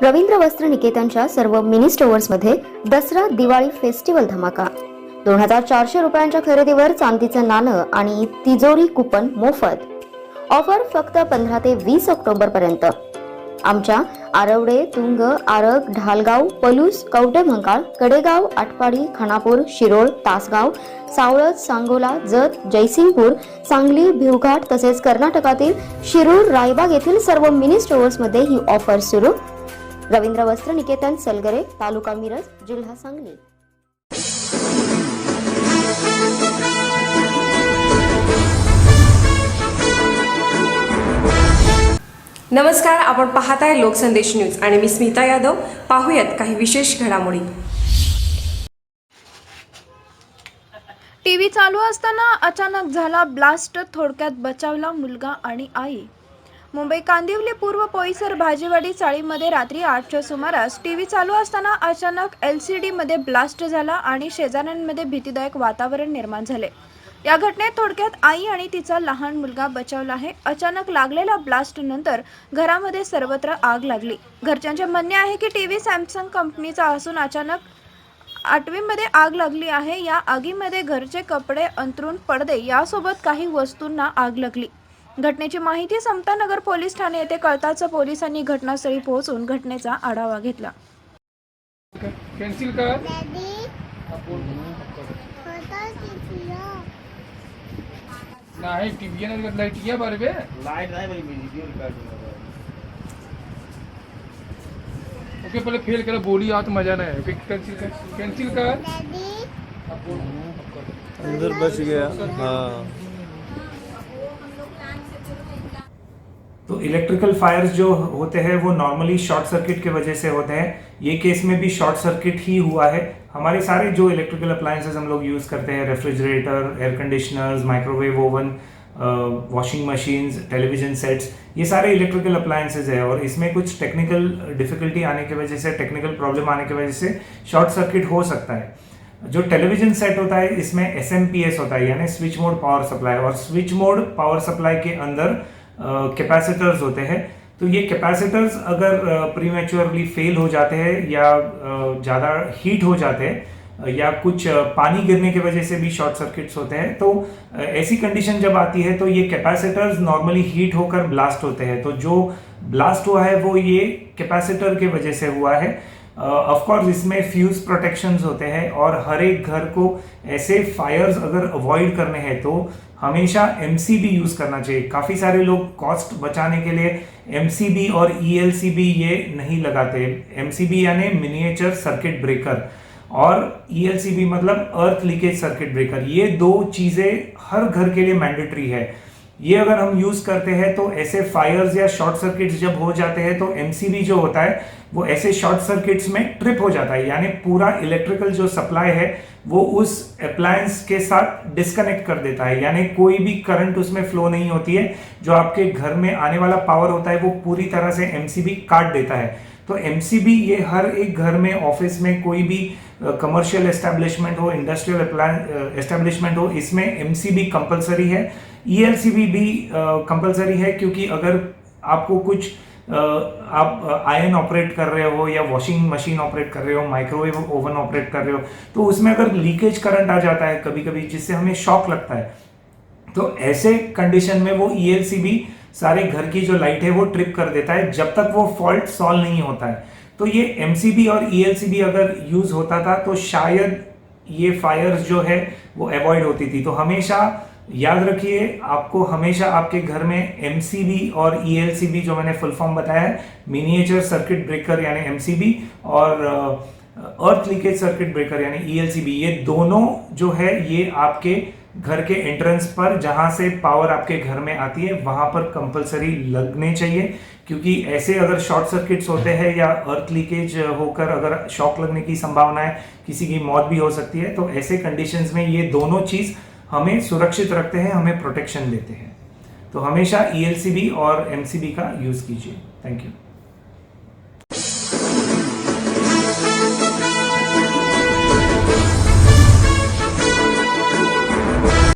रवींद्र वस्त्र निकेतनच्या सर्व मिनी स्टोअर्समध्ये दसरा दिवाळी फेस्टिवल धमाका. 2400 रुपयांच्या खरेदीवर चांदीचं नाणं आणि तिजोरी कुपन मोफत. ऑफर फक्त 15 ते 20 ऑक्टोबर पर्यंत. आमच्या आरवडे, तुंग, आरग, ढालगाव, पलूस, कवठेमहांकाळ, कडेगाव, आटपाडी, खानापूर, शिरोळ, तासगाव, सावळज, सांगोला, जत, जयसिंगपूर, सांगली, भिवघाट तसेच कर्नाटकातील शिरूर, रायबाग येथील सर्व मिनी स्टोअर्समध्ये ही ऑफर सुरू. रवींद्र वस्त्र निकेतन, सलगरे, तालुका मिरज, जिल्हा सांगली. नमस्कार, आपण पाहताय लोकसंदेश न्यूज आणि मी स्मिता यादव. पाहूयात काही विशेष घडामोडी. टीव्ही चालू असताना अचानक झाला ब्लास्ट, थोडक्यात बचावला मुलगा आणि आई. मुंबई कांदिवली पूर्व पोईसर भाजीवाडी चाळीमध्ये रात्री 8च्या सुमारास टीव्ही चालू असताना अचानक LCD मध्ये ब्लास्ट झाला आणि शेजाऱ्यांमध्ये भीतीदायक वातावरण निर्माण झाले. या घटनेत थोडक्यात आई आणि तिचा लहान मुलगा बचावला आहे. अचानक लागलेल्या ब्लास्ट नंतर घरामध्ये सर्वत्र आग लागली. घरच्यांचे म्हणणे आहे की टीव्ही सॅमसंग कंपनीचा असून अचानक 8वीमध्ये आग लागली आहे. या आगीमध्ये घरचे कपडे, अंथरूण, पडदे यासोबत काही वस्तूंना आग लागली. घटनेची माहिती समतानगर पोलीस ठाणे येथे कळताच पोलिसांनी घटनास्थळी पोहोचून घटनेचा आढावा घेतला. नाही टीव्ही नाही लाईट या बारे बे लाईट नाही भाई मी वीडियो रिकॉर्ड ओके पहले फेल करा बोली आत मजा नहीं ओके कैंसिल कर अंदर बच गया. हाँ, तो इलेक्ट्रिकल फायर्स जो होते हैं वो नॉर्मली शॉर्ट सर्किट के वजह से होते हैं. ये केस में भी शॉर्ट सर्किट ही हुआ है. हमारे सारे जो इलेक्ट्रिकल अप्लायंसेस हम लोग यूज़ करते हैं, refrigerator, air conditioners, microwave oven, washing machines, television sets, ये सारे इलेक्ट्रिकल अप्लायंसेस है और इसमें कुछ टेक्निकल डिफिकल्टी आने की वजह से, टेक्निकल प्रॉब्लम आने की वजह से शॉर्ट सर्किट हो सकता है. जो टेलीविजन सेट होता है इसमें SMPS होता है यानी स्विच मोड पावर सप्लाई, और स्विच मोड पावर सप्लाई के अंदर कैपेसिटर्स होते हैं. तो ये कैपेसिटर्स अगर प्रीमेच्योरली फेल हो जाते हैं या ज़्यादा हीट हो जाते हैं या कुछ पानी गिरने की वजह से भी शॉर्ट सर्किट्स होते हैं, तो ऐसी कंडीशन जब आती है तो ये कैपेसिटर्स नॉर्मली हीट होकर ब्लास्ट होते हैं. तो जो ब्लास्ट हुआ है वो ये कैपेसिटर के वजह से हुआ है. ऑफ कोर्स इसमें फ्यूज प्रोटेक्शंस होते हैं और हर एक घर को ऐसे फायर्स अगर अवॉइड करने हैं तो हमेशा MCB यूज़ करना चाहिए. काफ़ी सारे लोग कॉस्ट बचाने के लिए MCB और ELCB ये नहीं लगाते. MCB यानी मिनिएचर सर्किट ब्रेकर और ELCB मतलब अर्थ लीकेज सर्किट ब्रेकर. ये दो चीज़ें हर घर के लिए मैंडेटरी है. ये अगर हम यूज़ करते हैं तो ऐसे फायर्स या शॉर्ट सर्किट्स जब हो जाते हैं तो MCB जो होता है वो ऐसे शॉर्ट सर्किट्स में ट्रिप हो जाता है, यानी पूरा इलेक्ट्रिकल जो सप्लाई है वो उस अप्लायंस के साथ डिस्कनेक्ट कर देता है, यानी कोई भी करंट उसमें फ्लो नहीं होती है. जो आपके घर में आने वाला पावर होता है वो पूरी तरह से MCB काट देता है. तो MCB ये हर एक घर में, ऑफिस में, कोई भी कमर्शियल एस्टेब्लिशमेंट हो, इंडस्ट्रियल एस्टेब्लिशमेंट हो, इसमें MCB कंपलसरी है. ELCB भी कंपलसरी है क्योंकि अगर आपको कुछ आप आयरन ऑपरेट कर रहे हो या वॉशिंग मशीन ऑपरेट कर रहे हो, माइक्रोवेव ओवन ऑपरेट कर रहे हो, तो उसमें अगर लीकेज करंट आ जाता है कभी कभी जिससे हमें शॉक लगता है, तो ऐसे कंडीशन में वो ELCB सारे घर की जो लाइट है वो ट्रिप कर देता है जब तक वो फॉल्ट सॉल्व नहीं होता है. तो ये MCB और ELCB अगर यूज होता था तो शायद ये फायर्स जो है वो अवॉइड होती थी. तो हमेशा याद रखिए, आपको हमेशा आपके घर में MCB और ELCB जो मैंने फुल फॉर्म बताया है, मिनिएचर सर्किट ब्रेकर यानी MCB और अर्थ लीकेज सर्किट ब्रेकर यानी ELCB, ये दोनों जो है ये आपके घर के एंट्रेंस पर जहां से पावर आपके घर में आती है वहां पर कंपलसरी लगने चाहिए. क्योंकि ऐसे अगर शॉर्ट सर्किट्स होते हैं या अर्थ लीकेज होकर अगर शॉक लगने की संभावना है, किसी की मौत भी हो सकती है. तो ऐसे कंडीशंस में ये दोनों चीज़ हमें सुरक्षित रखते हैं, हमें प्रोटेक्शन देते हैं. तो हमेशा ELCB और MCB का यूज़ कीजिए. Thank you.